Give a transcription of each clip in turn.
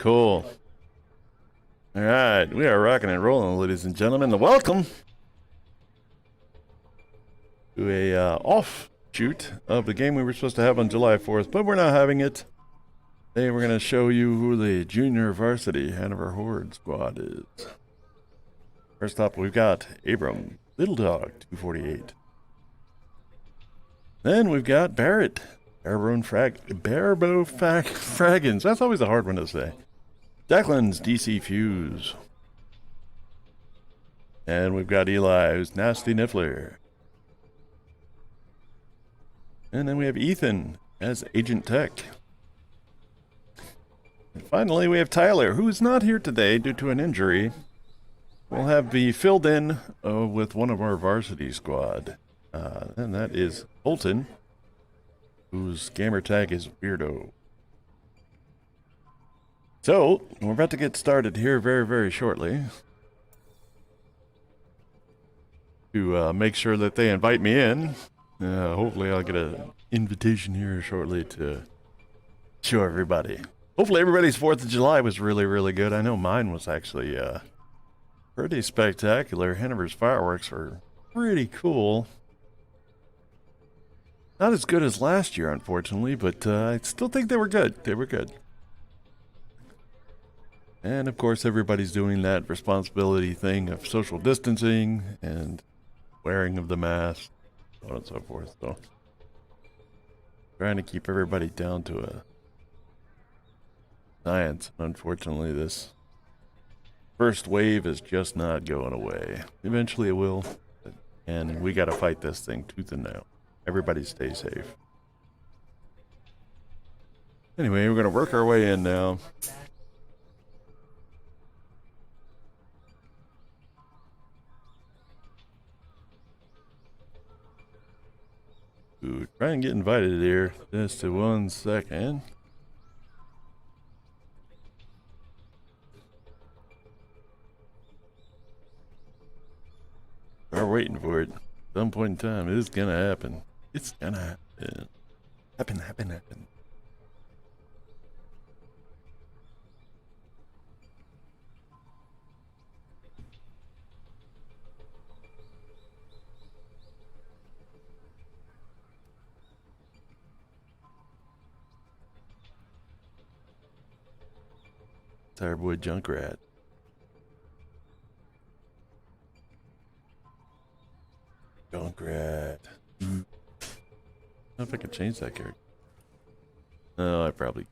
cool. All right, we are rocking and rolling, ladies and gentlemen. Welcome to a offshoot of the game we were supposed to have on July 4th, but we're not having it. Today we're going to show you who the junior varsity Hanover Horde squad is. First up, we've got Abram, Little Dog, 248. Then we've got Barrett, Fraggins. That's always a hard one to say. Declan's DC Fuse. And we've got Eli, who's Nasty Niffler. And then we have Ethan as Agent Tech. And finally, we have Tyler, who is not here today due to an injury. We'll have be filled in with one of our varsity squad. And that is Bolton, whose gamer tag is Weirdo. So, we're about to get started here very, very shortly. To make sure that they invite me in. Hopefully I'll get an invitation here shortly to show everybody. Hopefully everybody's 4th of July was really, really good. I know mine was actually pretty spectacular. Hanover's fireworks were pretty cool. Not as good as last year, unfortunately, but I still think they were good. They were good. And of course, everybody's doing that responsibility thing of social distancing and wearing of the mask, so on and so forth. So, trying to keep everybody down to a science. Unfortunately, this first wave is just not going away. Eventually, it will, and we got to fight this thing tooth and nail. Everybody stay safe. Anyway, we're going to work our way in now. Ooh, try and get invited here. Just to 1 second. We're waiting for it. At some point in time, it is going to happen. It's going to happen. Happen. It's our boy Junkrat. Junkrat. I don't know if I can change that character. No, I probably.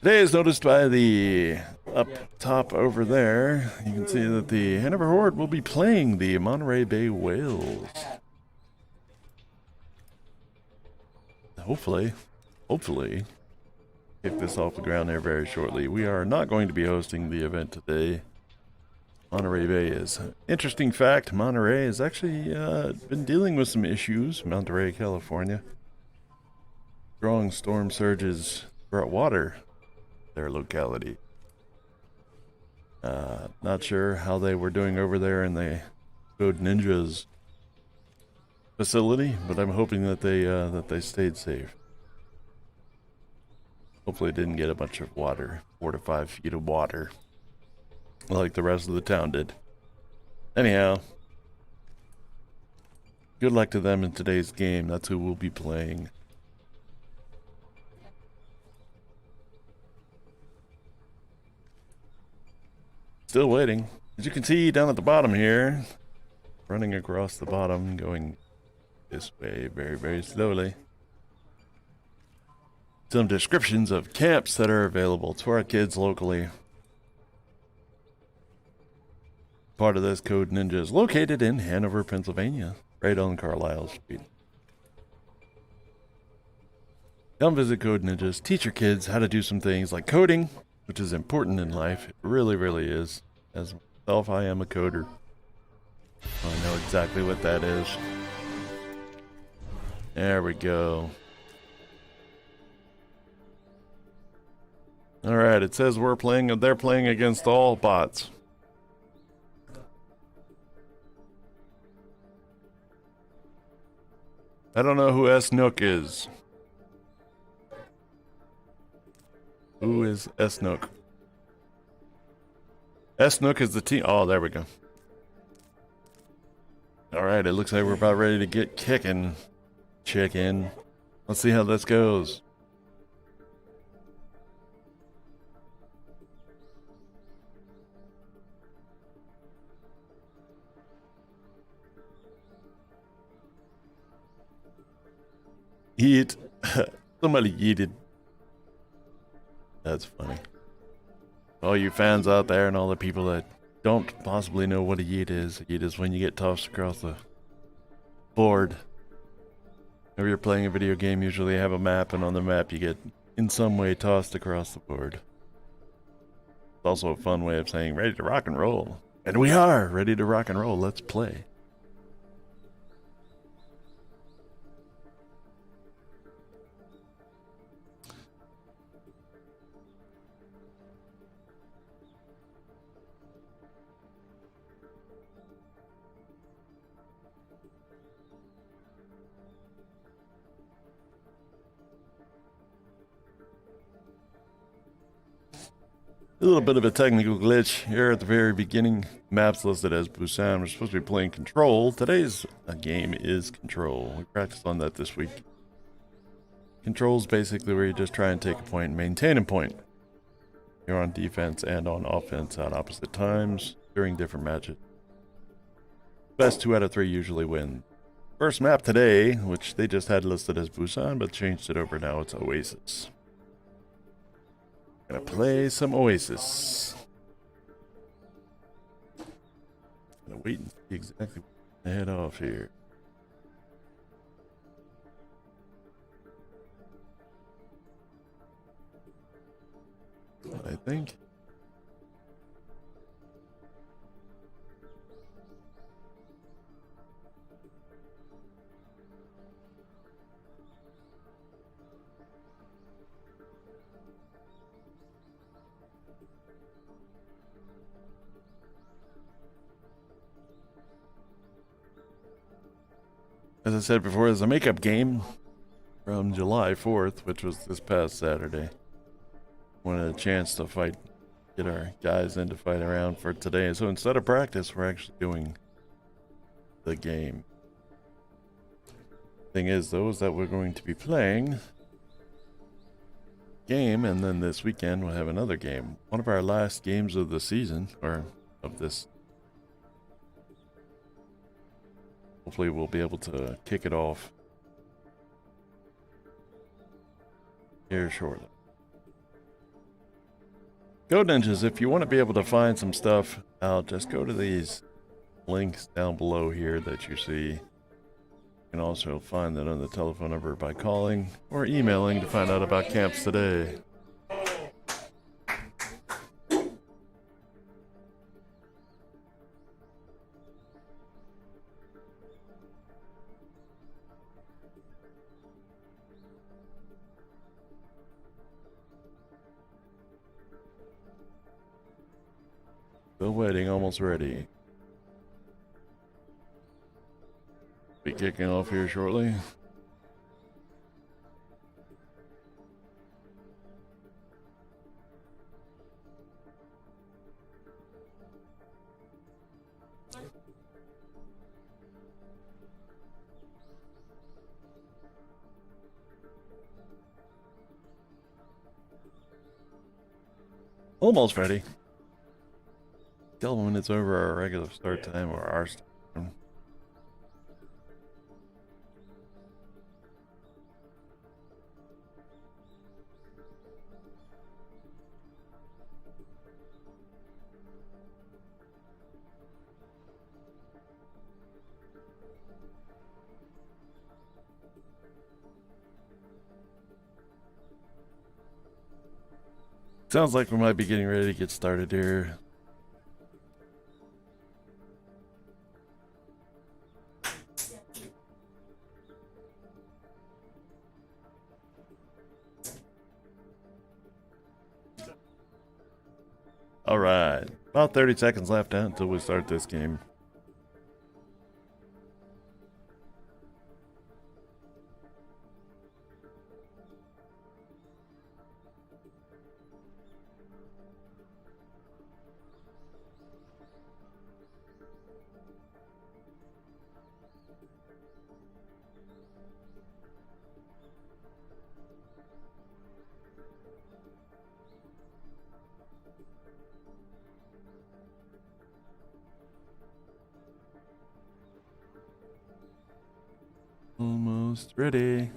Today is noticed by the up top over there. You can see that the Hanover Horde will be playing the Monterey Bay Whales. Hopefully, kick this off the ground there very shortly. We are not going to be hosting the event today. Monterey Bay is. Interesting fact, Monterey has actually been dealing with some issues. Monterey, California. Strong storm surges brought water their locality. Not sure how they were doing over there in the Code Ninjas facility, but I'm hoping that they stayed safe. Hopefully didn't get a bunch of water, 4 to 5 feet of water, like the rest of the town did. Anyhow, good luck to them in today's game. That's who we'll be playing. Still waiting. As you can see down at the bottom here, running across the bottom, going this way very, very slowly. Some descriptions of camps that are available to our kids locally. Part of this Code Ninja is located in Hanover, Pennsylvania, right on Carlisle Street. Come visit Code Ninjas, teach your kids how to do some things like coding, which is important in life. It really, really is. As myself, I am a coder. I know exactly what that is. There we go. Alright, it says they're playing against all bots. I don't know who S Nook is. Who is S Nook? S Nook is the team. Oh, there we go. Alright, it looks like we're about ready to get kicking. Chicken. Let's see how this goes. Yeet. Somebody yeeted. That's funny. All you fans out there and all the people that don't possibly know what a yeet is. A yeet is when you get tossed across the board. Whenever you're playing a video game, usually you have a map, and on the map you get in some way tossed across the board. It's also a fun way of saying ready to rock and roll. And we are ready to rock and roll. Let's play. A little bit of a technical glitch here at the very beginning. Maps listed as Busan. We're supposed to be playing Control. Today's game is Control. We practiced on that this week. Control is basically where you just try and take a point and maintain a point. You're on defense and on offense at opposite times during different matches. Best 2 out of 3 usually win. First map today, which they just had listed as Busan, but changed it over now, it's Oasis. Gonna play some Oasis. Gonna wait and see exactly when to head off here. I think. As I said before, there's a makeup game from July 4th, which was this past Saturday. Wanted a chance to get our guys in to fight around for today. So instead of practice, we're actually doing the game. Thing is, though, is that we're going to be playing game, and then this weekend we'll have another game. One of our last games of the season, or of this. Hopefully we'll be able to kick it off here shortly. Go Ninjas, if you want to be able to find some stuff out, just go to these links down below here that you see. You can also find that on the telephone number by calling or emailing to find out about camps today. Still waiting, almost ready. Be kicking off here shortly. Almost ready. Tell them when it's over our regular start time or our start time. Sounds like we might be getting ready to get started here. About 30 seconds left until we start this game. Almost ready.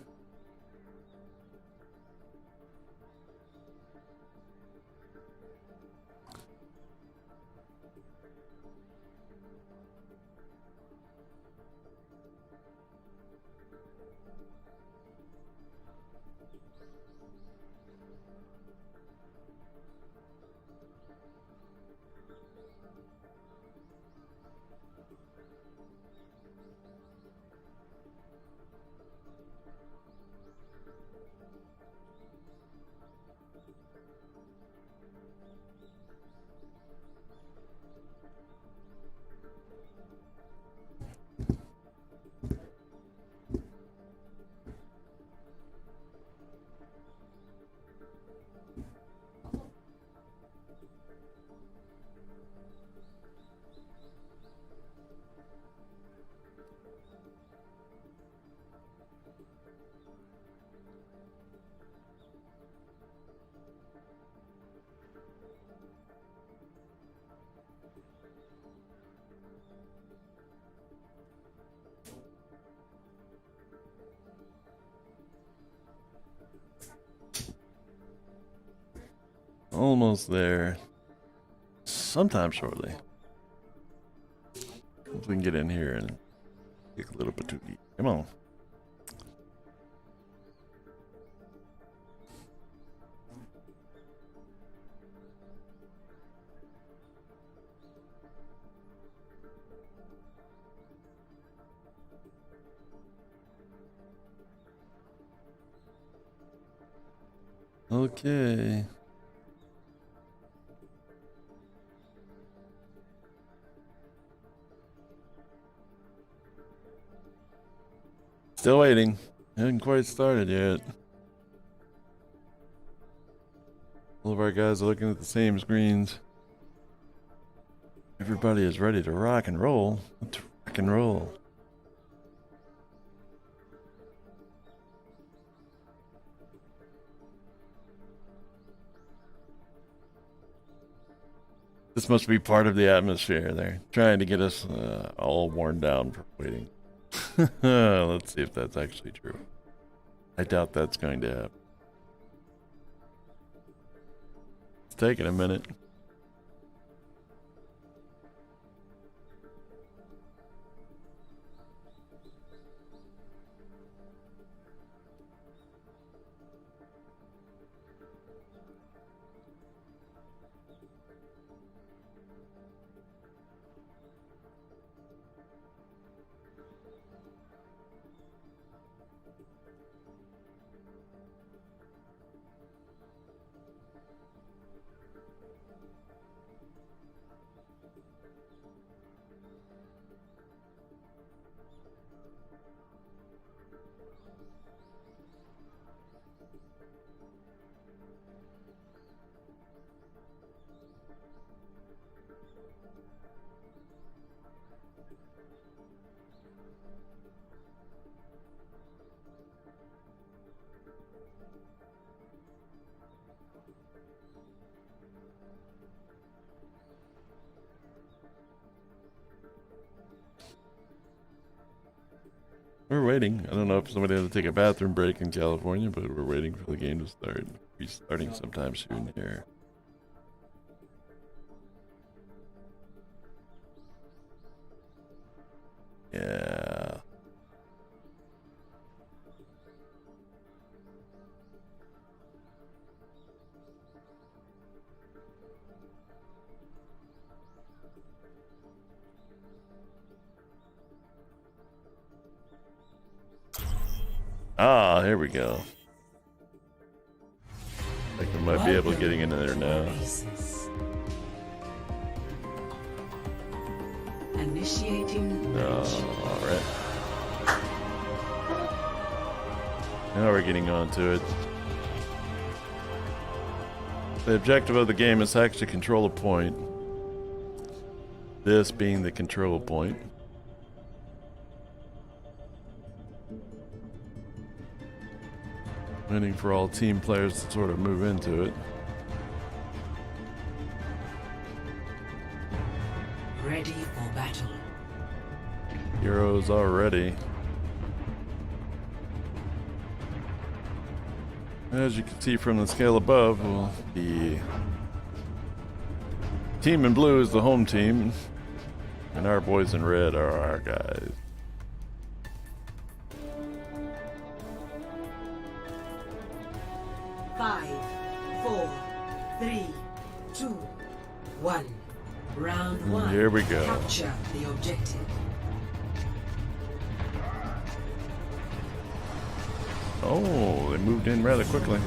Almost there. Sometime shortly. If we can get in here and take a little bit too deep. Come on. Okay. Still waiting. Haven't quite started yet. All of our guys are looking at the same screens. Everybody is ready to rock and roll. Let's rock and roll. This must be part of the atmosphere. They're trying to get us all worn down for waiting. Let's see if that's actually true. I doubt that's going to happen. It's taking a minute. We're waiting. I don't know if somebody had to take a bathroom break in California, but we're waiting for the game to start. Be starting sometime soon here. Yeah. Ah, here we go. I think we might be able to getting into there now. Initiating. Alright. Now we're getting on to it. The objective of the game is to actually control a point. This being the control point. Waiting for all team players to sort of move into it. Ready for battle. Heroes already. As you can see from the scale above, well, the team in blue is the home team, and our boys in red are our guys. Five, 4, 3, 2, 1. Round 1. Here we go. Capture the objective. Oh, they moved in rather quickly.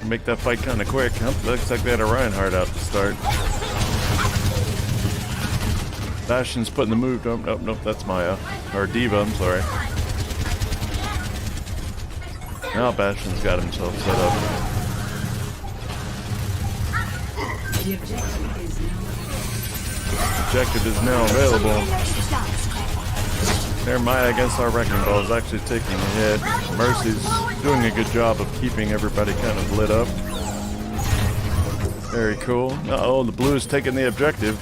Make that fight kind of quick. Oh, looks like they had a Reinhardt out to start. Bastion's putting the move. Nope, that's Maya. Or Diva, I'm sorry. Now Bastion's got himself set up. The Objective is now available. There, Maya against our Wrecking Ball is actually taking a hit. Mercy's doing a good job of keeping everybody kind of lit up. Very cool. Uh-oh, the blue is taking the objective.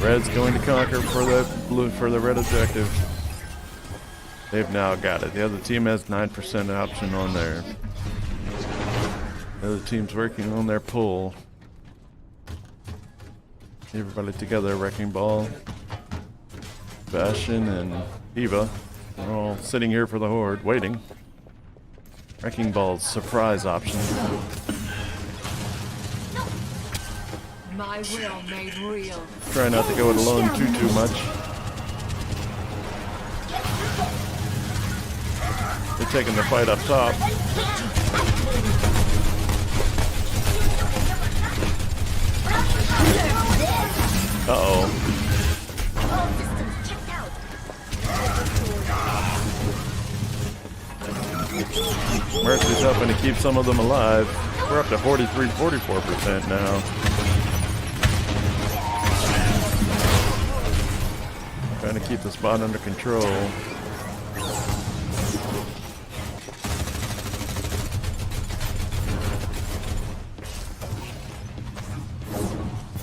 Red's going to conquer for the blue for the red objective. They've now got it. The other team has 9% option on there. The other team's working on their pull. Everybody together, Wrecking Ball, Bastion, and Diva. They're all sitting here for the Horde, waiting. Wrecking Ball's surprise option. My will made real. Try not to go it alone too much. They're taking the fight up top. Uh-oh. Mercy's helping to keep some of them alive. We're up to 44% now. Trying to keep the spot under control.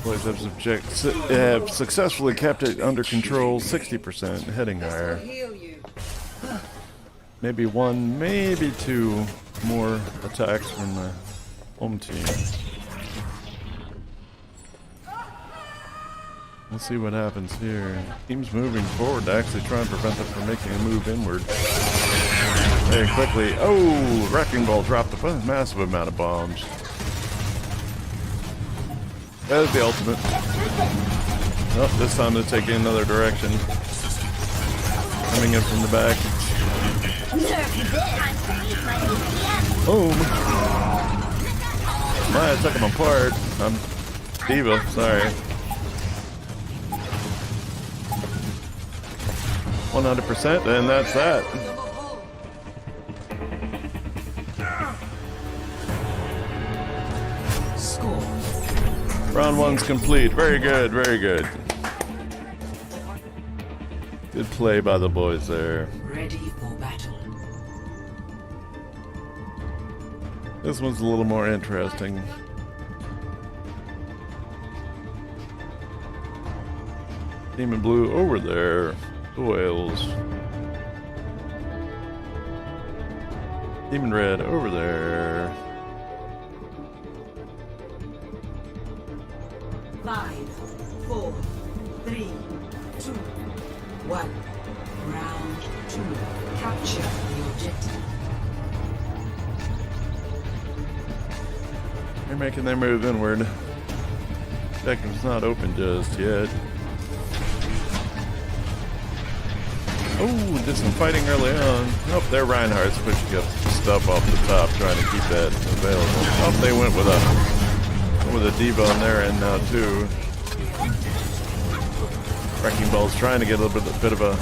Boys have successfully kept it under control, 60%, heading higher. Maybe one, maybe two more attacks from the home team. We'll see what happens here. Team's moving forward to actually try and prevent them from making a move inward very quickly. Oh, Wrecking Ball dropped a massive amount of bombs. That is the ultimate. Oh, this time they're taking another direction. Coming in from the back. Boom. Maya took him apart. Diva, sorry. 100%, and that's that. Round one's complete. Very good, very good. Good play by the boys there. Ready for battle. This one's a little more interesting. Team in blue over there. The whales. Team in red over there. 5, 4, 3, 2, 1. Round 2. Capture the objective. They're making their move inward. Objective's not open just yet. Oh, did some fighting early on. Oh, their Reinhardt's pushing up up off the top, trying to keep that available. Oh, they went with a diva on their end now too. Wrecking Ball's trying to get a little bit of a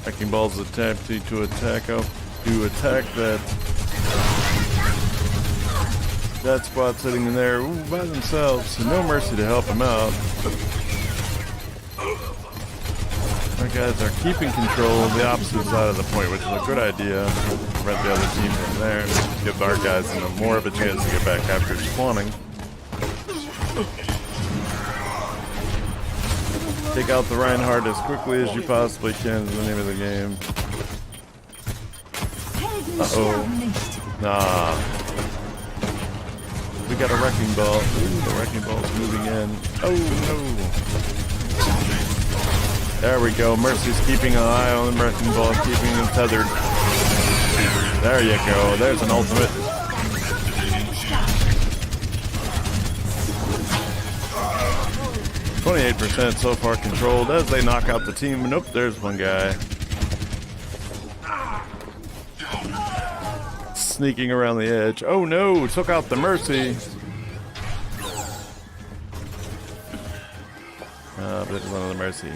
Wrecking Ball's attempting to attack that spot sitting in there by themselves, so no mercy to help them out. Our guys are keeping control of the opposite side of the point, which is a good idea. Prevent the other team from there and give our guys more of a chance to get back after spawning. Take out the Reinhardt as quickly as you possibly can is the name of the game. Uh-oh. Nah. We got a Wrecking Ball. Ooh, the Wrecking Ball's moving in. Oh, no. There we go. Mercy's keeping an eye on the Wrecking Ball, keeping him tethered. There you go. There's an ultimate. %, so far controlled as they knock out the team. Nope, there's one guy. Sneaking around the edge. Oh no, took out the Mercy. But it's one of the Mercy.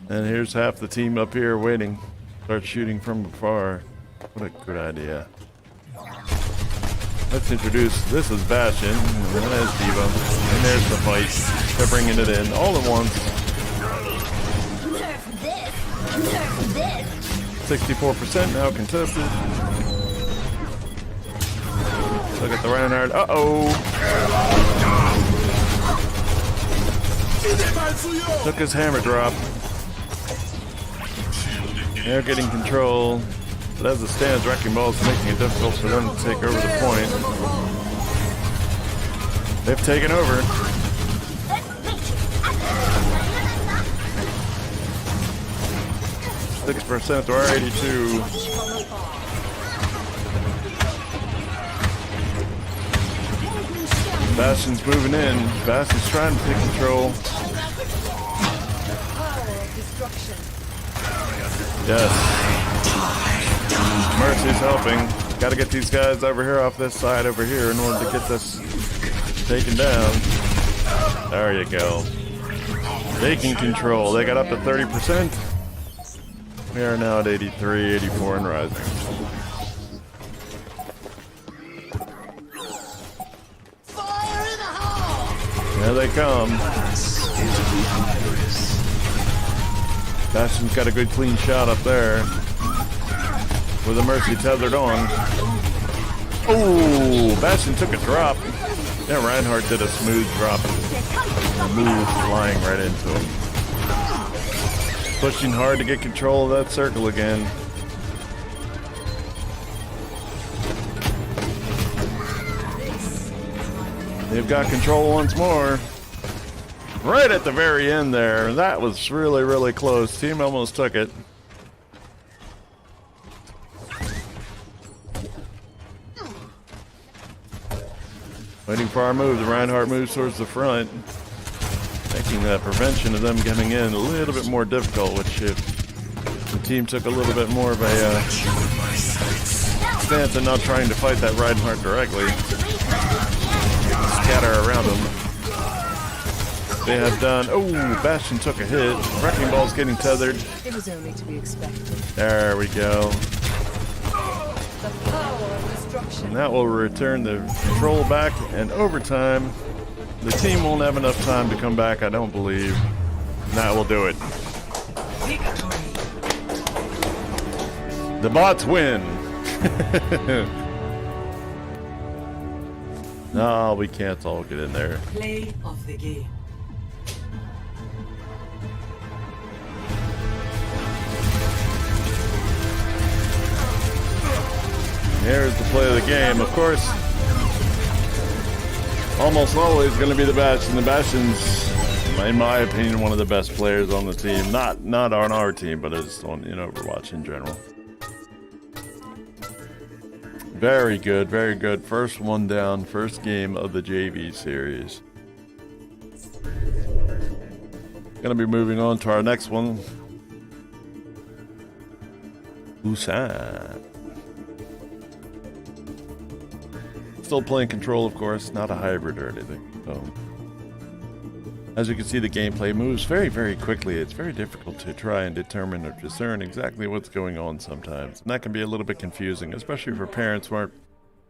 And here's half the team up here waiting. Start shooting from afar. What a good idea. Let's introduce, this is Bastion, and there's Diva, and there's the fight. They're bringing it in all at once. 64% now contested. Look at the Reinhardt. Uh-oh. Took his hammer drop. They're getting control. But as it stands, Wrecking Ball's making it difficult for them to take over the point. They've taken over. %, to our 82. Bastion's moving in. Bastion's trying to take control. Yes. Mercy's helping. Got to get these guys over here off this side over here in order to get this taken down. There you go. Taking control. They got up to 30%. We are now at 83, 84 and rising. Fire in the hole! There they come. Bastion's got a good clean shot up there. With the Mercy tethered on. Oh, Bastion took a drop. Yeah, Reinhardt did a smooth drop. A move flying right into him. Pushing hard to get control of that circle again. They've got control once more. Right at the very end there. That was really, really close. Team almost took it. Waiting for our move. The Reinhardt moves towards the front, making the prevention of them getting in a little bit more difficult, which if the team took a little bit more of a stance and not trying to fight that Reinhardt directly, scatter around them. They have done. Oh, Bastion took a hit. Wrecking Ball's getting tethered. It was only to be expected. There we go. The power of destruction. And that will return the control back, and over time, the team won't have enough time to come back, I don't believe. And that will do it. The bots win. No, we can't all get in there. Play of the game. Here's the play of the game. Of course, almost always going to be the Bastion. The Bastion's, in my opinion, one of the best players on the team. Not on our team, but just on Overwatch in general. Very good, very good. First one down, first game of the JV series. Gonna be moving on to our next one. Busan. Still playing Control, of course, not a hybrid or anything. So, as you can see, the gameplay moves very, very quickly. It's very difficult to try and determine or discern exactly what's going on sometimes. And that can be a little bit confusing, especially for parents who aren't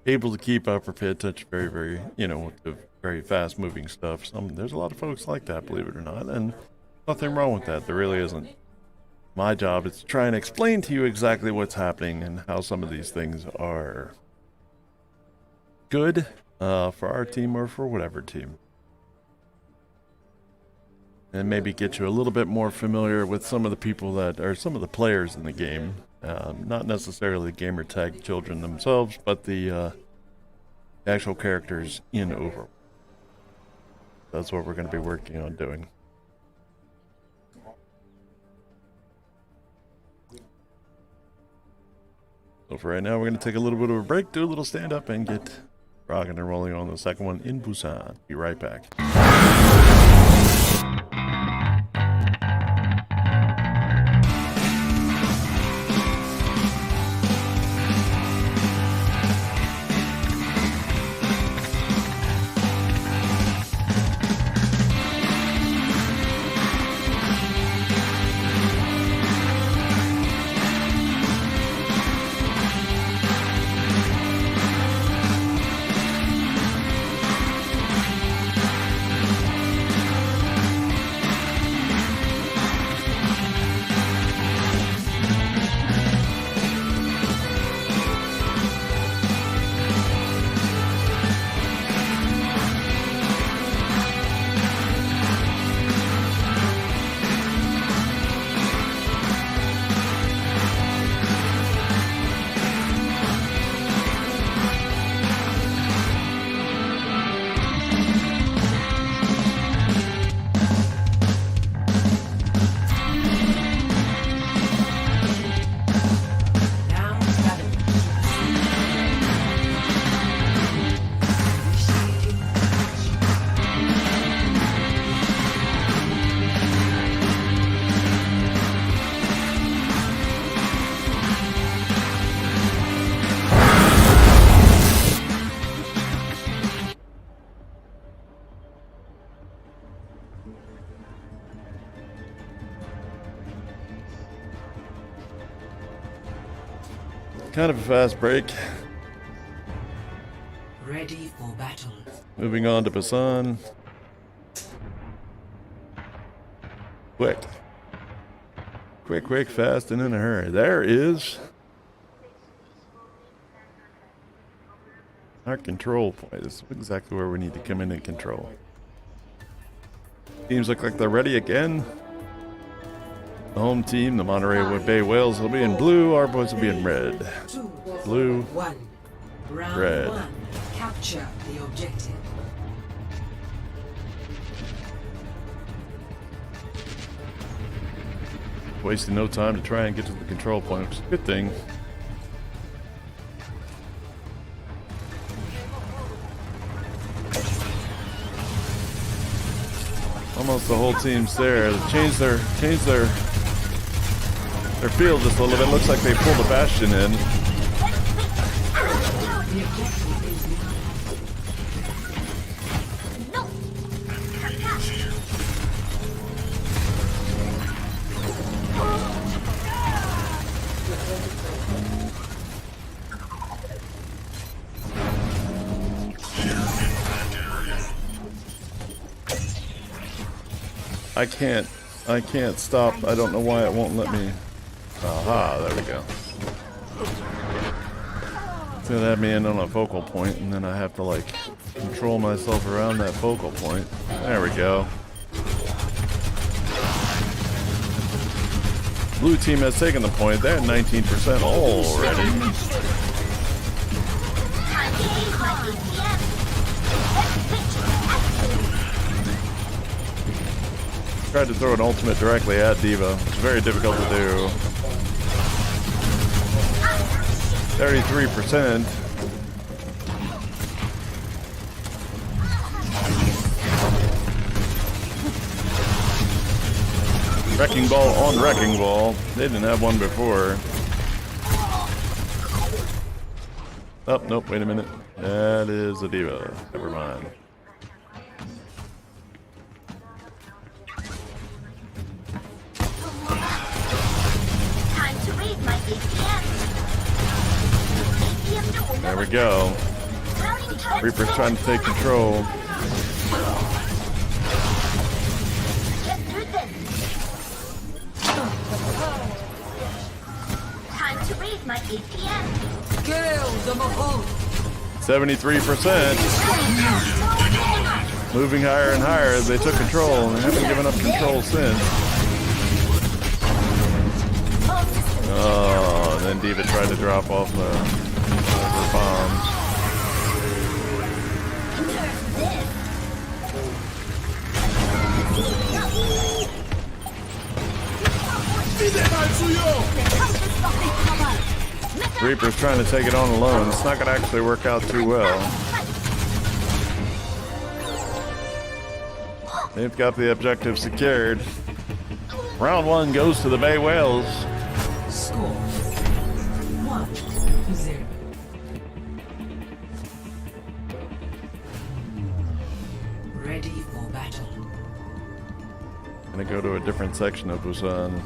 able to keep up or pay attention very, very, with the very fast moving stuff. There's a lot of folks like that, believe it or not, and nothing wrong with that. There really isn't. My job is to try and explain to you exactly what's happening and how some of these things are good for our team or for whatever team. And maybe get you a little bit more familiar with some of the people that are some of the players in the game. Not necessarily the gamer tag children themselves, but the actual characters in Overwatch. That's what we're going to be working on doing. So for right now, we're going to take a little bit of a break, do a little stand-up, and get rocking and rolling on the second one in Busan. Be right back. Kind of a fast break. Ready for battle. Moving on to Busan. Quick. Quick, fast, and in a hurry. There is our control point. This is exactly where we need to come in and control. Teams look like they're ready again. The home team, the Monterey Bay Whales, will be in blue. Our boys will be in red. Blue, red. One. Capture the objective. Wasting no time to try and get to the control point, which is a good thing. Almost the whole team's there. They changed their field just a little bit. Looks like they pulled the Bastion in. I can't stop. I don't know why it won't let me. Aha, there we go. It's gonna have me in on a focal point, and then I have to like control myself around that focal point. There we go. Blue team has taken the point. They're at 19% already. Tried to throw an ultimate directly at Diva. It's very difficult to do. 33%. Wrecking ball on wrecking ball. They didn't have one before. Oh, nope, wait a minute. That is a diva. Never mind. Time to read my APM. There we go. Reaper's trying to take control. Get through this. Time to read my APM. Kill the Mahal. 73%. Moving higher and higher as they took control and they haven't given up control since. Oh, and then Diva tried to drop off her bombs. Reaper's trying to take it on alone. It's not going to actually work out too well. They've got the objective secured. Round one goes to the Bay Whales. Score 1-0. Ready for battle. Gonna go to a different section of Busan.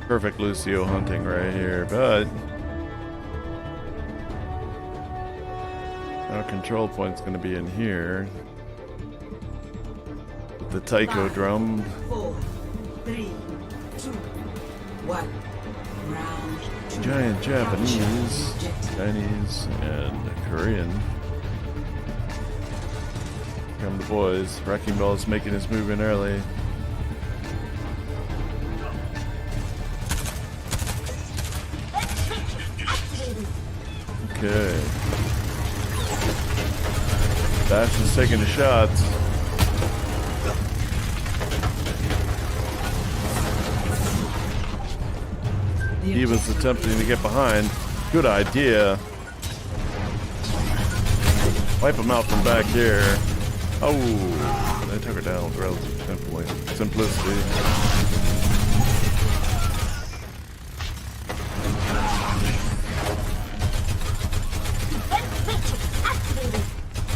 Perfect Lucio hunting right here, but our control point's gonna be in here. With the taiko drum. 4, 3, 2, 1. Round 2. Giant Japanese, Chinese, and Korean. Here come the boys. Wrecking Ball's making his move in early. Okay. Bastion's taking the shots. He was attempting to get behind. Good idea. Wipe him out from back here. Oh, they took her down with relative simplicity.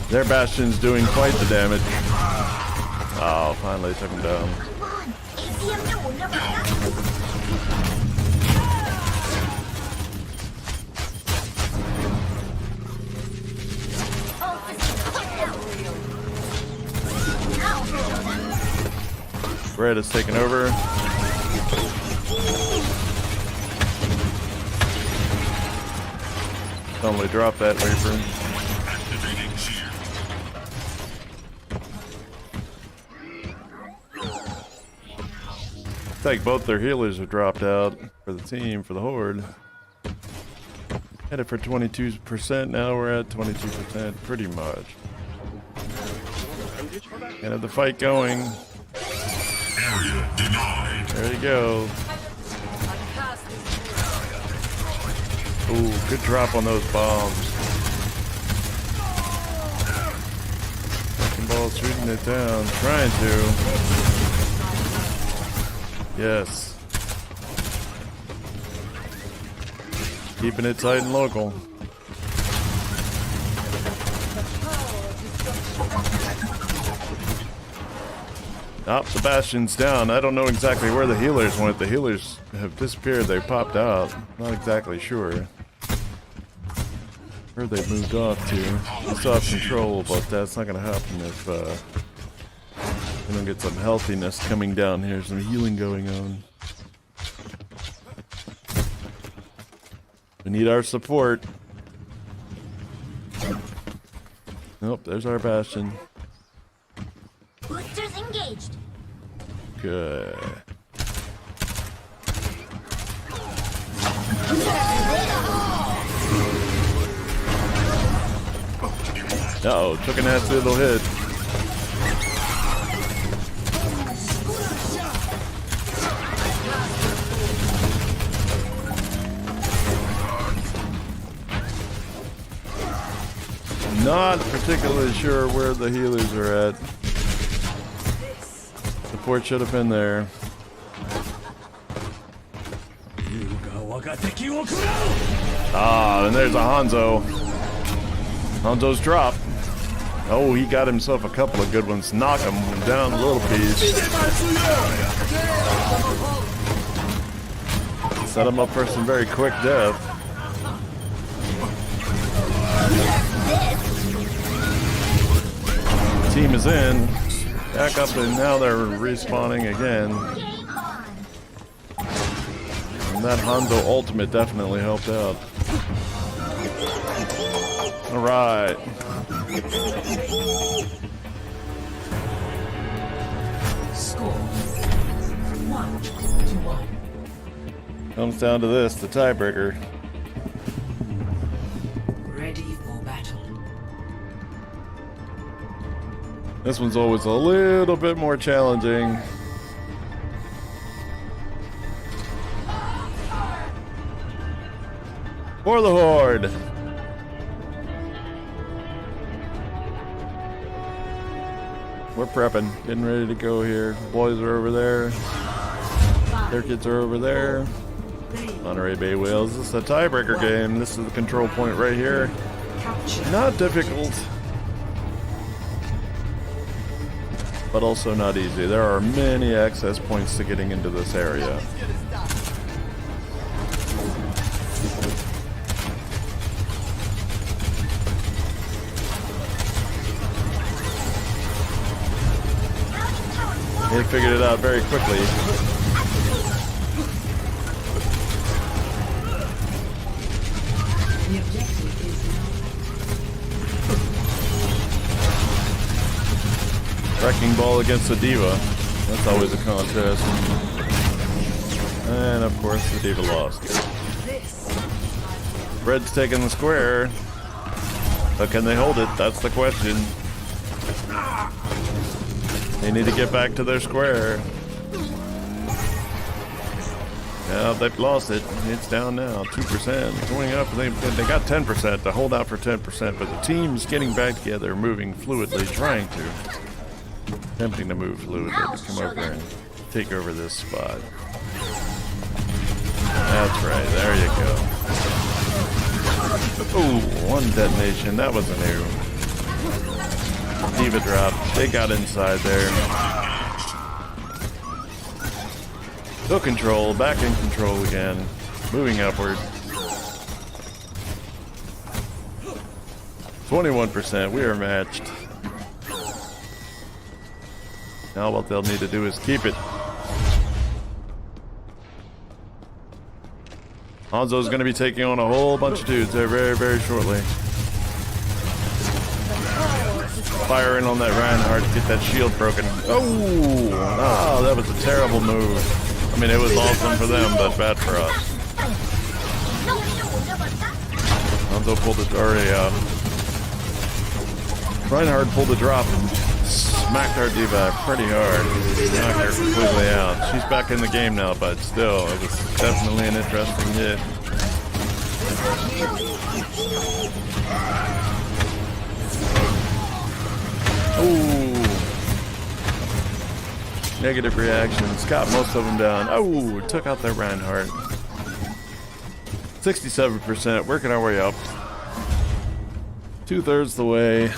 Their Bastion's doing quite the damage. Oh, finally took him down. Red is taking over. Only drop that Reaper. Looks like both their healers have dropped out for the team, for the Horde. Headed for 22%, now we're at 22%, pretty much. And have the fight going. Area denied. There you go. Ooh, good drop on those bombs. Wrecking Ball's shooting it down, trying to. Yes. Keeping it tight and local. Oh, the Bastion's down. I don't know exactly where the healers went. The healers have disappeared. They popped out. Not exactly sure. Heard they moved off to. We still have control, but that's not going to happen if we don't get some healthiness coming down here. Some healing going on. We need our support. Nope, there's our Bastion. Boosters engaged. Good. Uh-oh, took a nasty little hit. Not particularly sure where the healers are at. Support should have been there. Ah, and there's a Hanzo. Hanzo's drop. Oh, he got himself a couple of good ones. Knock him down a little piece. Set him up for some very quick death. Team is in. Back up, and now they're respawning again. And that Hanzo ultimate definitely helped out. Alright. Score 1-1. Comes down to this, the tiebreaker. Ready for battle. This one's always a little bit more challenging. For the Horde! We're prepping, getting ready to go here. Boys are over there. Their kids are over there. Monterey Bay Whales. This is a tiebreaker game. This is the control point right here. Capture. Not difficult, but also not easy. There are many access points to getting into this area. They figured it out very quickly. The objective is Wrecking ball against the Diva. That's always a contest. And of course the Diva lost. Red's taking the square. But can they hold it? That's the question. They need to get back to their square. Yeah, they've lost it. It's down now, 2%. Going up, they got 10% to hold out for 10%, but the team's getting back together, moving fluidly, trying to. Attempting to move fluidly to come over and take over this spot. That's right, there you go. Ooh, one detonation, that was a new. Diva drop. They got inside there. Took control. Back in control again. Moving upward. 21%. We are matched. Now what they'll need to do is keep it. Hanzo's going to be taking on a whole bunch of dudes there very, very shortly. Firing on that Reinhardt to get that shield broken. Oh, that was a terrible move. I mean, it was awesome for them, but bad for us. Hanzo pulled it, Reinhardt pulled the drop and smacked our Diva pretty hard. Knocked her completely out. She's back in the game now, but still, it was definitely an interesting hit. Ooh. Negative reactions. Got most of them down. Oh, took out that Reinhardt. 67%. Working our way up. 2/3 the way.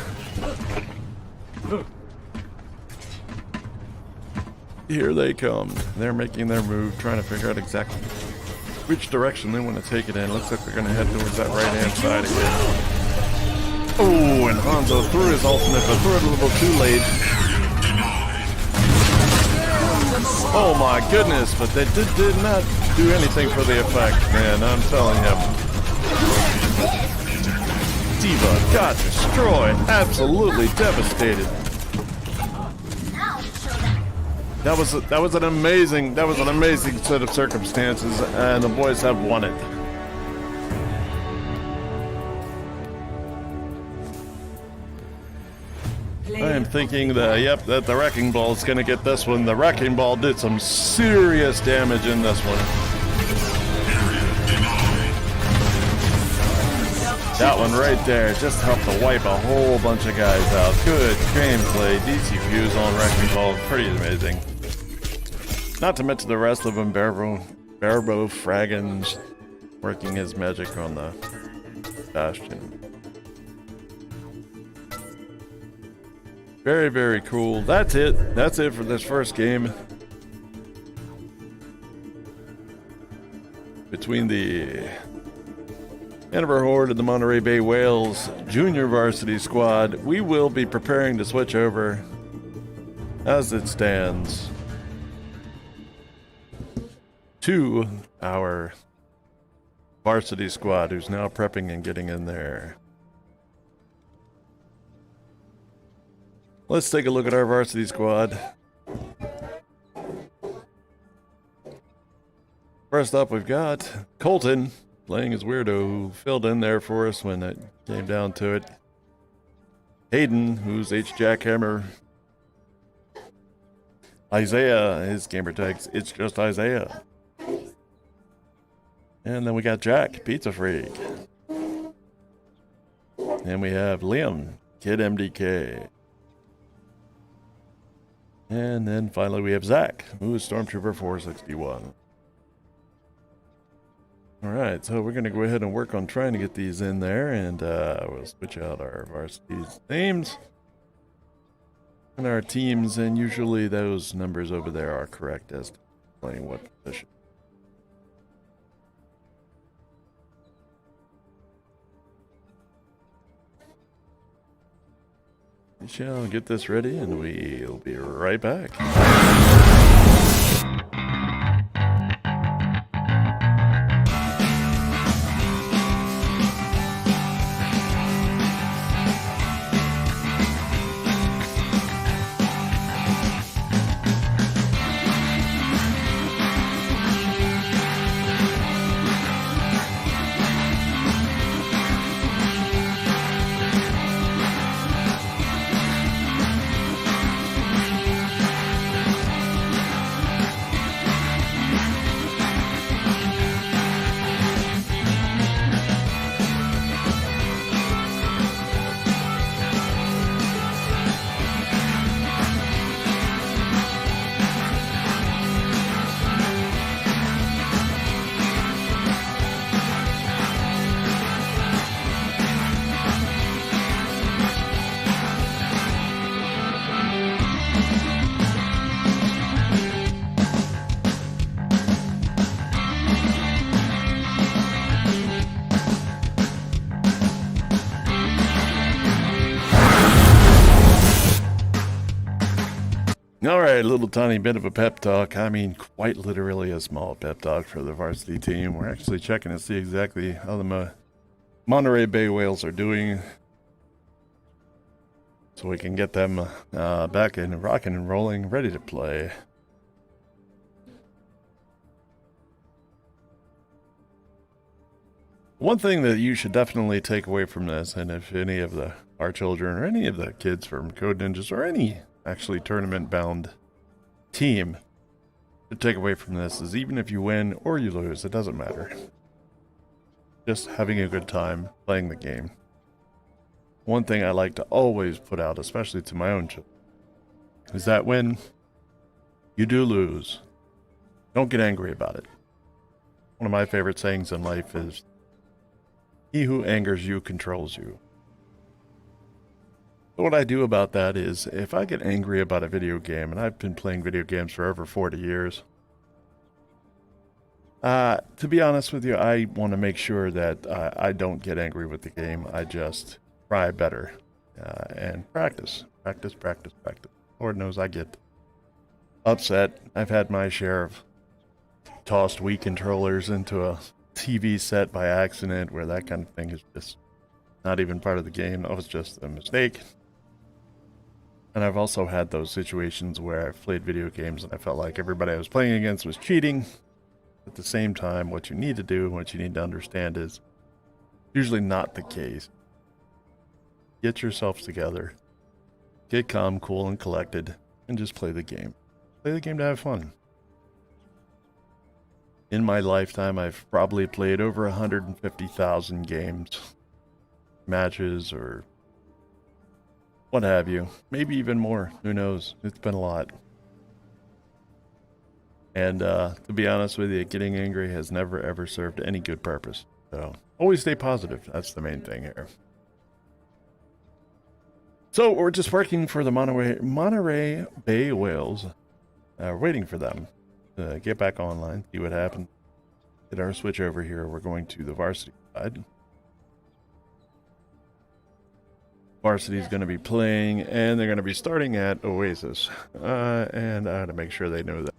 Here they come. They're making their move, trying to figure out exactly which direction they want to take it in. Looks like they're going to head towards that right-hand side again. Oh, and Hanzo threw his ultimate, but threw it a little too late. Oh my goodness, but they did not do anything for the effect, man, I'm telling you. Diva got destroyed, absolutely devastated. That was an amazing set of circumstances, and the boys have won it. I am thinking that, that the Wrecking Ball is going to get this one. The Wrecking Ball did some serious damage in this one. That one right there just helped to wipe a whole bunch of guys out. Good gameplay. DC Fuse on Wrecking Ball. Pretty amazing. Not to mention the rest of them. Barbo Fraggins working his magic on the Bastion. Very, very cool. That's it. That's it for this first game. Between the Hanover Horde and the Monterey Bay Whales Junior Varsity Squad, we will be preparing to switch over as it stands to our varsity squad, who's now prepping and getting in there. Let's take a look at our varsity squad. First up, we've got Colton playing as Weirdo, who filled in there for us when it came down to it. Hayden, who's H. Jackhammer. Isaiah, his gamer tags, it's just Isaiah. And then we got Jack, Pizza Freak. And we have Liam, Kid MDK. And then finally we have Zach, who is Stormtrooper 461. Alright, so we're going to go ahead and work on trying to get these in there, and we'll switch out our varsity's names and our teams, and usually those numbers over there are correct as to playing what position. We shall get this ready, and we'll be right back. Alright, a little tiny bit of a pep talk. I mean, quite literally a small pep talk for the varsity team. We're actually checking to see exactly how the Monterey Bay Whales are doing, so we can get them back in rocking and rolling, ready to play. One thing that you should definitely take away from this, and if any of our children or any of the kids from Code Ninjas or any actually tournament-bound team to take away from this, is even if you win or you lose, it doesn't matter. Just having a good time playing the game. One thing I like to always put out, especially to my own children, is that when you do lose, don't get angry about it. One of my favorite sayings in life is, "He who angers you controls you." What I do about that is, if I get angry about a video game, and I've been playing video games for over 40 years, to be honest with you, I want to make sure that I don't get angry with the game. I just try better and practice. Lord knows I get upset. I've had my share of tossed Wii controllers into a TV set by accident, where that kind of thing is just not even part of the game. That was just a mistake. And I've also had those situations where I've played video games and I felt like everybody I was playing against was cheating. At the same time, what you need to do and what you need to understand is usually not the case. Get yourselves together, get calm, cool, and collected, and just play the game. Play the game to have fun. In my lifetime, I've probably played over 150,000 games. matches or what have you. Maybe even more. Who knows? It's been a lot. And to be honest with you, getting angry has never ever served any good purpose. So always stay positive. That's the main thing here. So we're just working for the Monterey Bay Whales. Waiting for them to get back online, see what happens. Get our switch over here. We're going to the varsity side. Varsity is going to be playing, and they're going to be starting at Oasis. And I had to make sure they know that.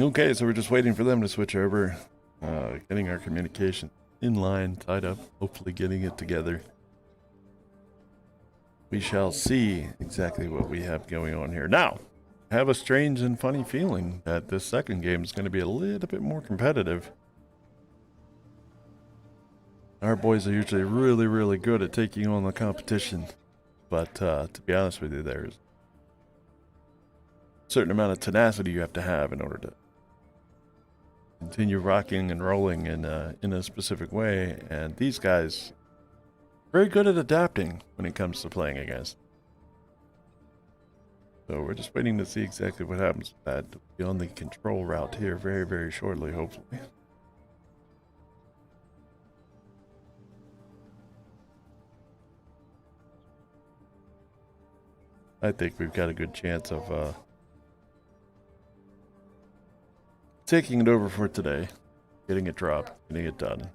Okay, so we're just waiting for them to switch over, getting our communication in line, tied up, hopefully getting it together. We shall see exactly what we have going on here. Now, I have a strange and funny feeling that this second game is going to be a little bit more competitive. Our boys are usually really, really good at taking on the competition, but to be honest with you, there's a certain amount of tenacity you have to have in order to continue rocking and rolling in a specific way, and these guys very good at adapting when it comes to playing against. So we're just waiting to see exactly what happens with that. We'll be on the control route here very, very shortly, hopefully. I think we've got a good chance of taking it over for today, getting it dropped, getting it done.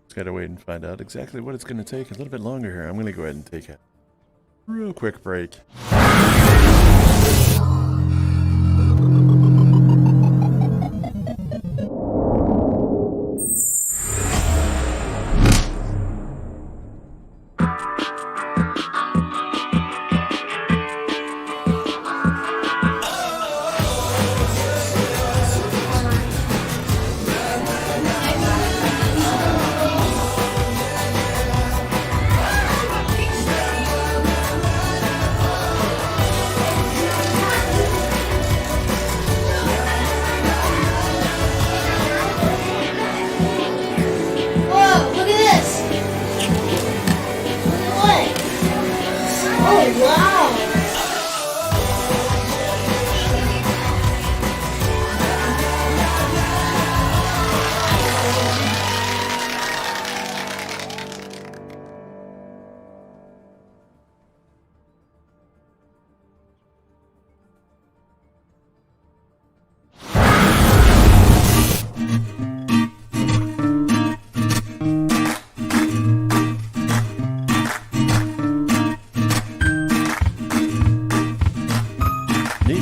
Just gotta wait and find out exactly what it's gonna take. A little bit longer here. I'm gonna go ahead and take a real quick break.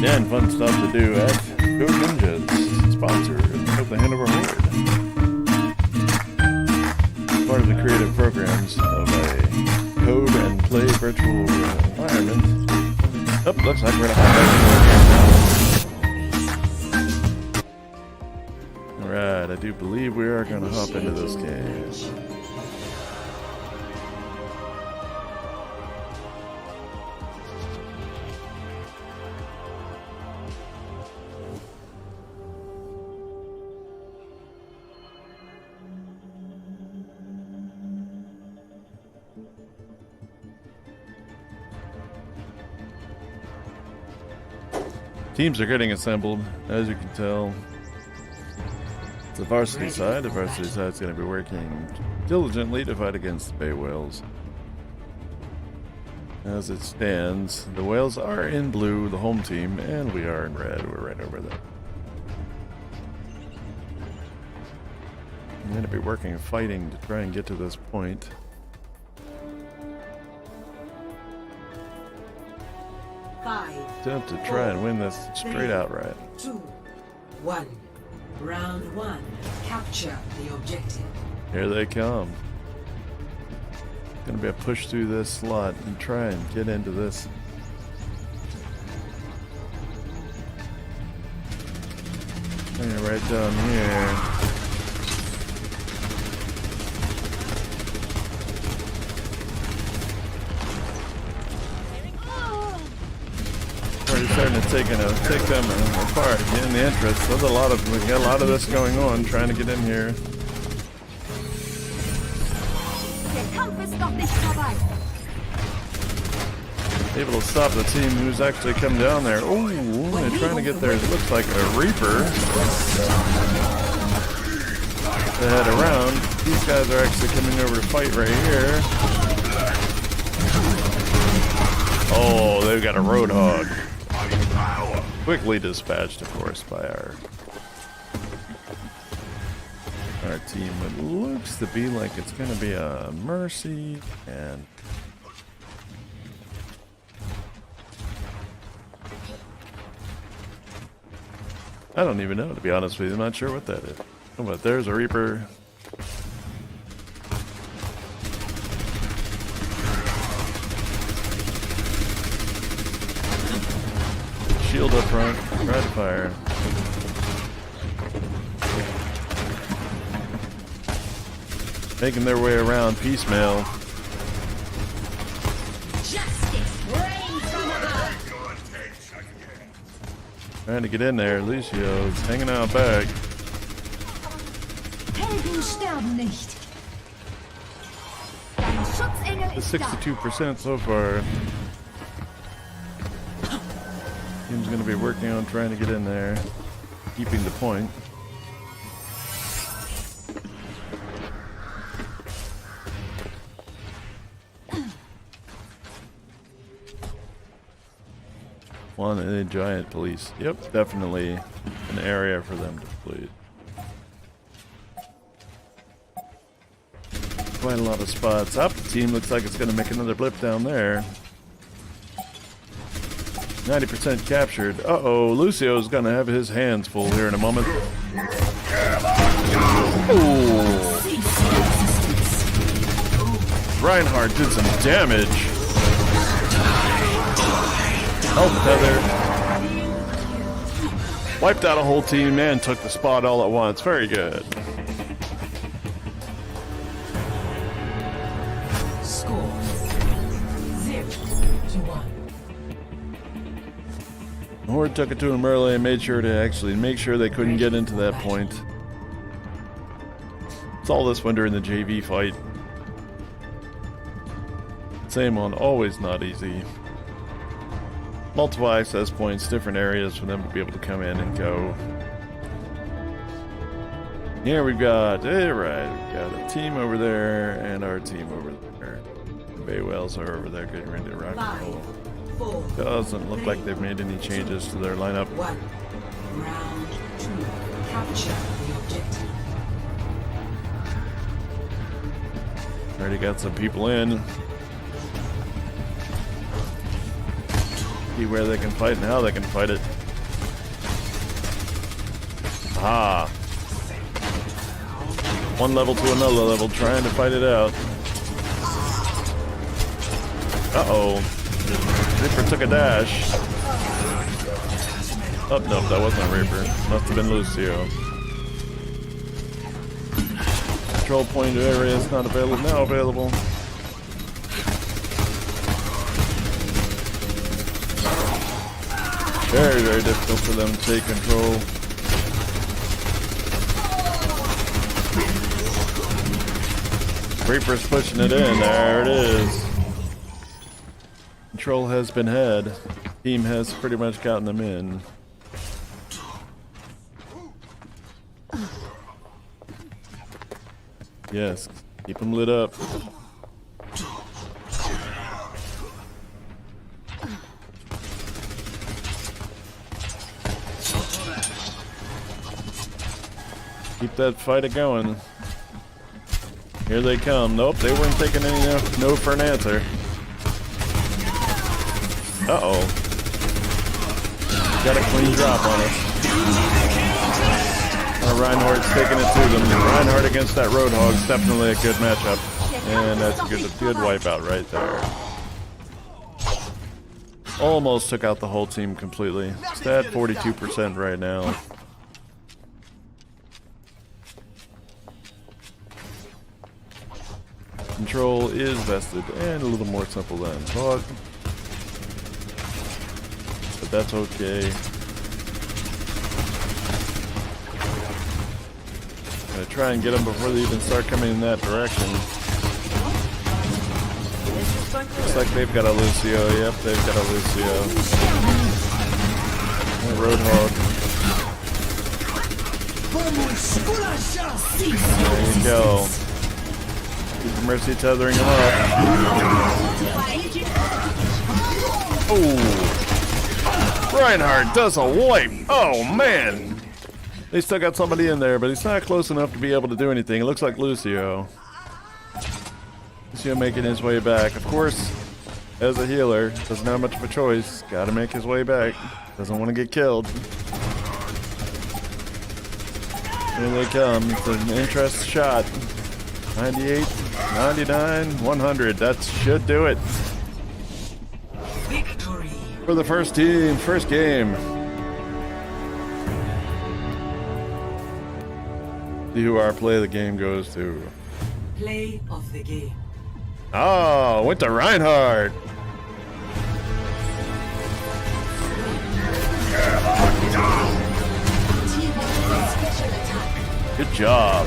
And fun stuff to do at Code Ninjas, sponsor of the Hanover Horde. Part of the creative programs of a code and play virtual environment. Oh, looks like we're gonna hop back. Alright, I do believe we are gonna hop into this game. Teams are getting assembled, as you can tell. It's the varsity side. The varsity side is going to be working diligently to fight against the Bay Whales. As it stands, the Whales are in blue, the home team, and we are in red. We're right over there. I'm going to be working and fighting to try and get to this point. Attempt to try and win this straight outright. 2, 1. Round 1. Capture the objective. Here they come. Gonna be a push through this slot and try and get into this. And right down here. Already starting to take them apart, getting the entrance. We got a lot of this going on, trying to get in here. Able to stop the team who's actually come down there. Oh, they're trying to get there. It looks like a Reaper to head around. These guys are actually coming over to fight right here. Oh, they've got a Roadhog. Quickly dispatched, of course, by our team. It looks to be like it's going to be a Mercy and I don't even know, to be honest with you. I'm not sure what that is. Oh, but there's a Reaper. Shield up front. Try to fire. Making their way around piecemeal. Trying to get in there. Lucio's hanging out back. Helden sterben nicht. Dein Schutzengel The ist da. 62% so far. Team's going to be working on trying to get in there, keeping the point. One a giant police. Yep, definitely an area for them to please. Quite a lot of spots. Up, the team looks like it's going to make another blip down there. 90% captured. Uh-oh, Lucio's going to have his hands full here in a moment. Oh! Reinhardt did some damage. Oh, Tether. Wiped out a whole team and took the spot all at once. Very good. Score 0-1. Horde took it to him early and made sure to actually make sure they couldn't get into that point. It's all this one during the JV fight. Same one, always not easy. Multiple access points, different areas for them to be able to come in and go. Here we've got, we've got a team over there and our team over there. The Bay Whales are over there getting ready to rock and roll. 4, Doesn't look like they've made any changes to their lineup. 1. Round 2. Capture the objective. Already got some people in. See where they can fight and how they can fight it. Ah. One level to another level, trying to fight it out. Uh-oh. Reaper took a dash. Oh, nope, that wasn't a Reaper. Must have been Lucio. Control point area is not available. Now available. Very, very difficult for them to take control. Reaper's pushing it in. There it is. Control has been had. Team has pretty much gotten them in. Yes, keep them lit up. that fight a going. Here they come. Nope, they weren't taking any no for an answer. Uh-oh. Got a clean drop on us. Reinhardt's taking it to them. Reinhardt against that Roadhog's definitely a good matchup. And that's a good wipeout right there. Almost took out the whole team completely. It's at 42% right now. Control is vested and a little more simple than thought. But that's okay. Gonna try and get them before they even start coming in that direction. Looks like they've got a Lucio. Yep, they've got a Lucio. Roadhog. There you go. Keep the Mercy tethering him up. Oh! Reinhardt does a wipe. Oh, man. They still got somebody in there, but he's not close enough to be able to do anything. It looks like Lucio. Lucio making his way back. Of course, as a healer, doesn't have much of a choice. Gotta make his way back. Doesn't want to get killed. Here they come. It's an interest shot. 98, 99, 100. That should do it. Victory. For the first team, first game. See who our play of the game goes to. Play of the game. Oh, went to Reinhardt. Good job.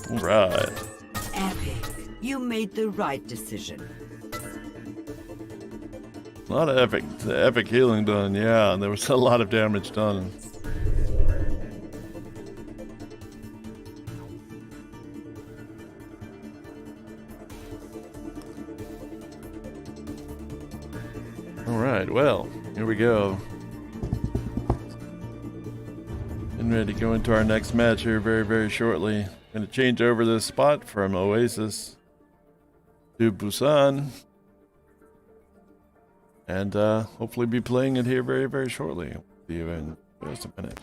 All right. Epic. You made the right decision. A lot of epic healing done, yeah. There was a lot of damage done. Alright, well, here we go. Getting ready to go into our next match here very, very shortly. Gonna change over this spot from Oasis to Busan. And hopefully be playing it here very, very shortly. See you in just a minute.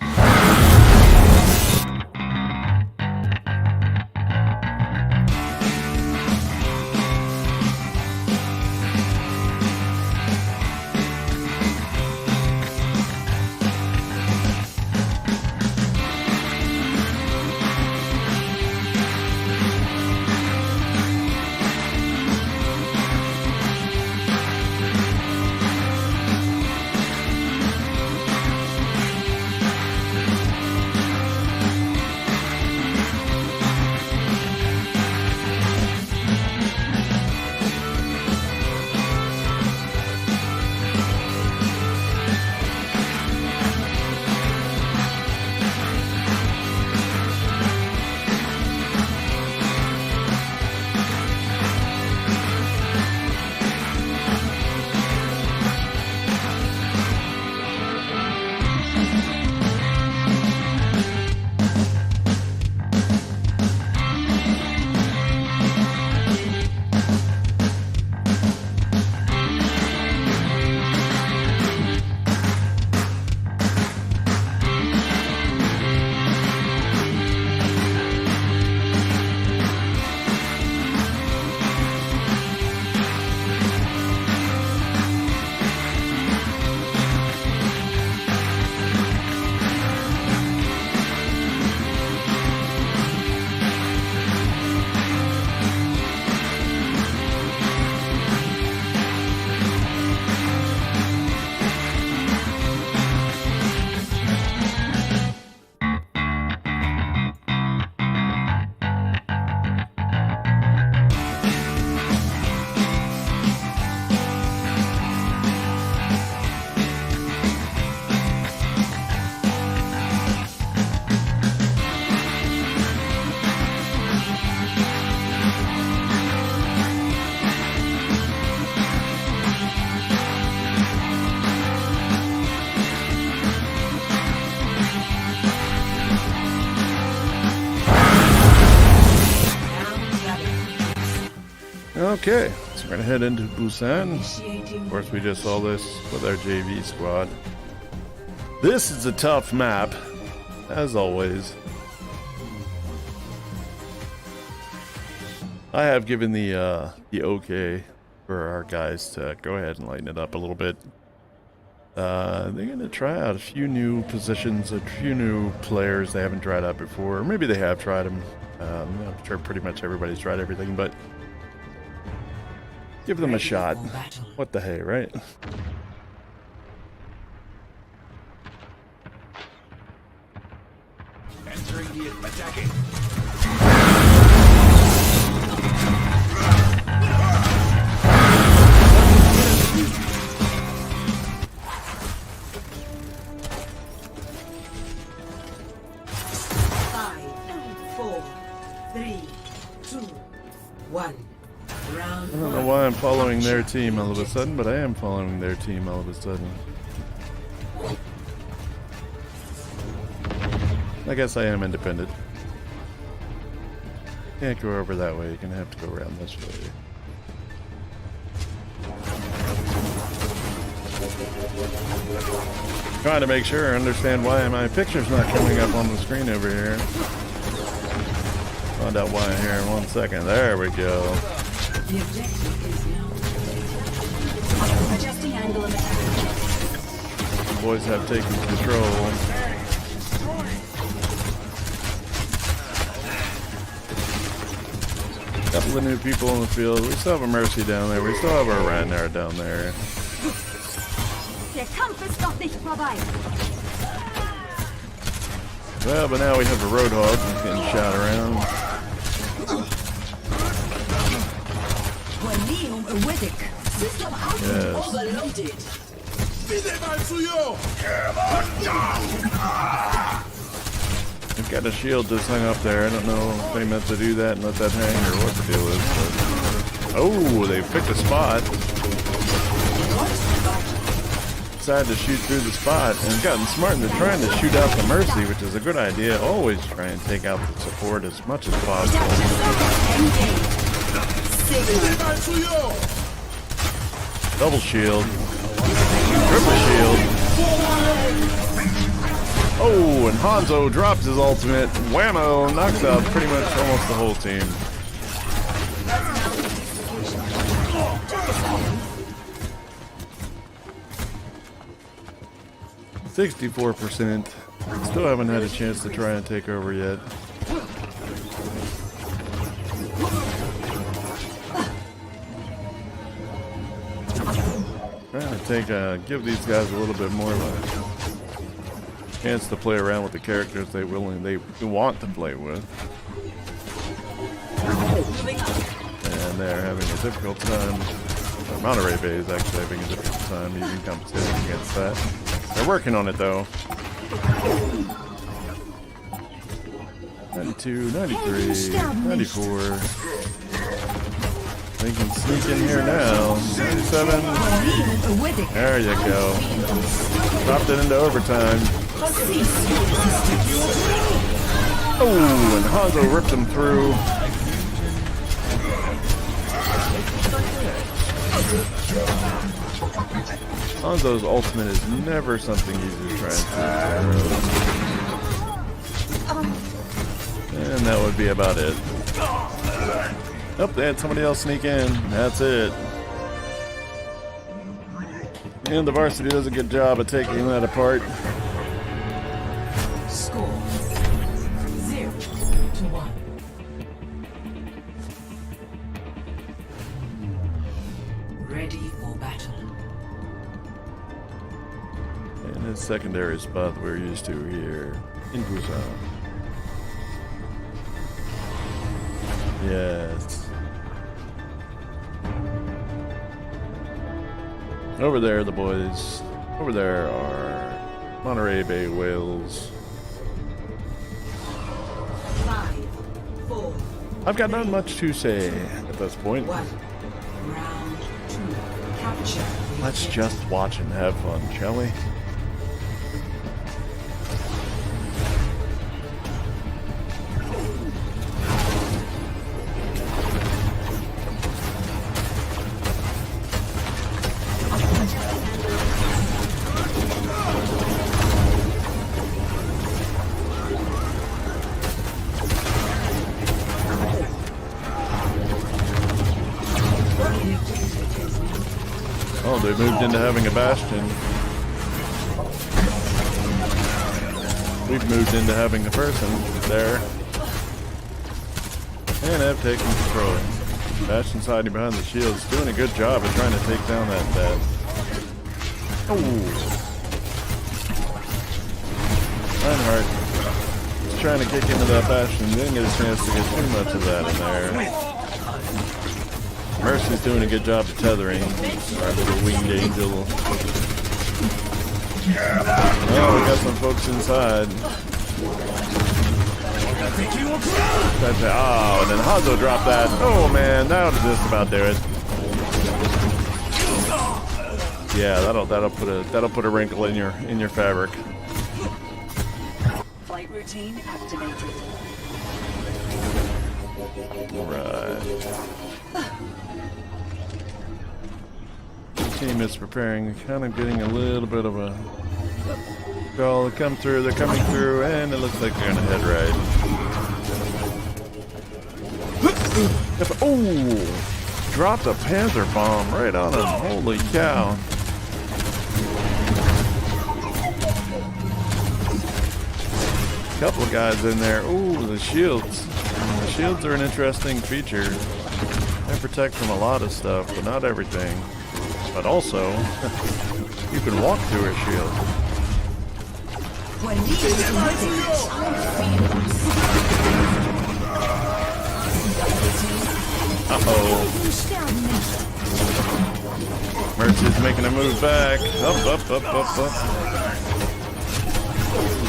Okay, so we're gonna head into Busan. Initiating Of course, we just saw this with our JV squad. This is a tough map, as always. I have given the okay for our guys to go ahead and lighten it up a little bit. They're gonna try out a few new positions, a few new players they haven't tried out before. Or maybe they have tried them. I'm sure pretty much everybody's tried everything, but give them a shot. What the hey, right? Entering the attacking. I don't know why I'm following their team all of a sudden, but I am following their team all of a sudden. I guess I am independent. Can't go over that way, you're gonna have to go around this way. Trying to make sure I understand why my picture's not coming up on the screen over here. Find out why here in 1 second. There we go. the objective is now Adjusting angle of attack. The boys have taken control. Couple of new people in the field. We still have a Mercy down there. We still have our Ragnar down there. Der Kampf ist noch nicht vorbei. Well, but now we have a Roadhog who's getting shot around. Juanium Awedic. System overloaded. We've got a shield just hung up there. I don't know if they meant to do that and let that hang or what the deal is. But... oh, they picked a spot. Decided to shoot through the spot and gotten smart into trying to shoot out the Mercy, which is a good idea. Always try and take out the support as much as possible. Double shield. Triple shield. Oh, and Hanzo drops his ultimate. Whammo! Knocks out pretty much almost the whole team. %. Still haven't had a chance to try and take over yet. Trying to give these guys a little bit more of a chance to play around with the characters they want to play with. And they're having a difficult time. Monterey Bay is actually having a difficult time using competition against that. They're working on it though. 92, 93, 94. They can sneak in here now. 97. There you go. Dropped it into overtime. Oh, and Hanzo ripped him through. Hanzo's ultimate is never something easy to try and do. And that would be about it. Oh, they had somebody else sneak in. That's it. And the varsity does a good job of taking that apart. score 0-1. Ready for battle. And his secondary spot that we're used to here in Busan. Yes. Over there, the boys. Over there are Monterey Bay whales. 5, 4, I've got not much to say at this point. 1. Round 2. Capture. Let's just watch and have fun, shall we? they moved into having a bastion. We've moved into having a person there. And have taken control. Bastion's hiding behind the shields, doing a good job of trying to take down that. Oh! Reinhardt is trying to kick into that Bastion, didn't get a chance to get too much of that in there. Mercy's doing a good job of tethering our little winged angel. Oh, we got some folks inside. Oh, and then Hanzo dropped that. Oh man, that'll just about do it. Yeah, that'll put a wrinkle in your fabric. Flight routine activated. Right. The team is preparing, kind of getting a little bit of a call to come through. They're coming through, and it looks like they're gonna head right. Oh! Dropped a Panther bomb right on him. Holy cow. Couple of guys in there. Ooh, the shields. The shields are an interesting feature. They protect from a lot of stuff, but not everything. But also, you can walk through a shield. Uh-oh. Mercy's making a move back. Up.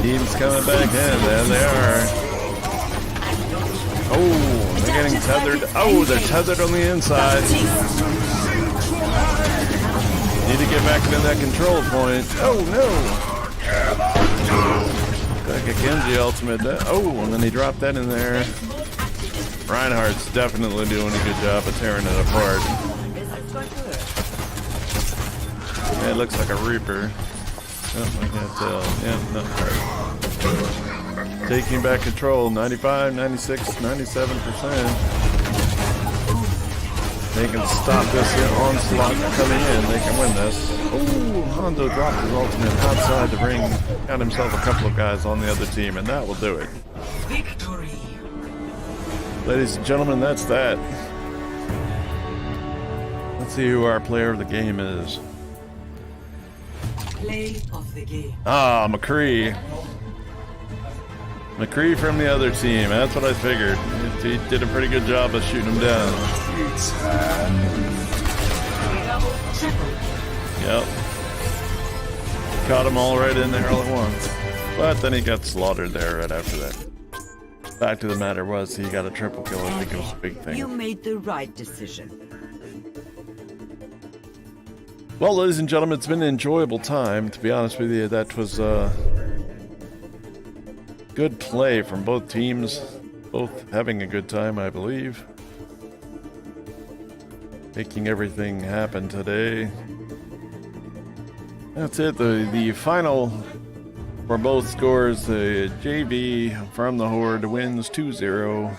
Team's coming back in. There they are. Oh, they're getting tethered. Oh, they're tethered on the inside. Need to get back into that control point. Oh, no. Like a Genji ultimate. Oh, and then he dropped that in there. Reinhardt's definitely doing a good job of tearing it apart. Yeah, it looks like a Reaper. Oh, I can't tell. Yeah, not hard. Taking back control, 95, 96, 97%. They can stop this onslaught coming in. They can win this. Oh, Hondo dropped his ultimate outside the ring. Got himself a couple of guys on the other team, and that will do it. Victory. Ladies and gentlemen, that's that. Let's see who our player of the game is. Play of the game. Ah, McCree. McCree from the other team. That's what I figured. He did a pretty good job of shooting him down. Yep. Caught them all right in there all at once. But then he got slaughtered there right after that. Fact of the matter was, he got a triple kill. I think it was a big thing. You made the right decision. Well, ladies and gentlemen, it's been an enjoyable time. To be honest with you, that was good play from both teams. Both having a good time, I believe. Making everything happen today. That's it. The final for both scores, the JV from the Horde wins 2-0.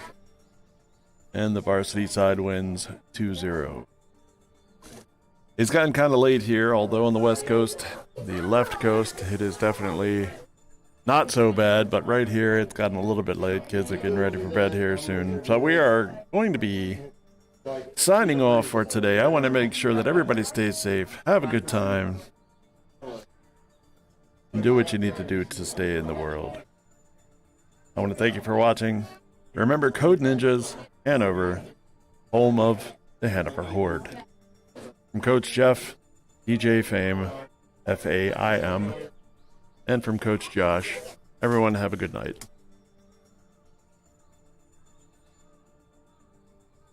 And the varsity side wins 2-0. It's gotten kind of late here, although on the west coast, the left coast, it is definitely not so bad, but right here it's gotten a little bit late. Kids are getting ready for bed here soon. So we are going to be signing off for today. I want to make sure that everybody stays safe, have a good time, and do what you need to do to stay in the world. I want to thank you for watching. Remember, Code Ninjas, Hanover, home of the Hanover Horde. From Coach Jeff, DJ Fame, FAIM, and from Coach Josh, everyone have a good night.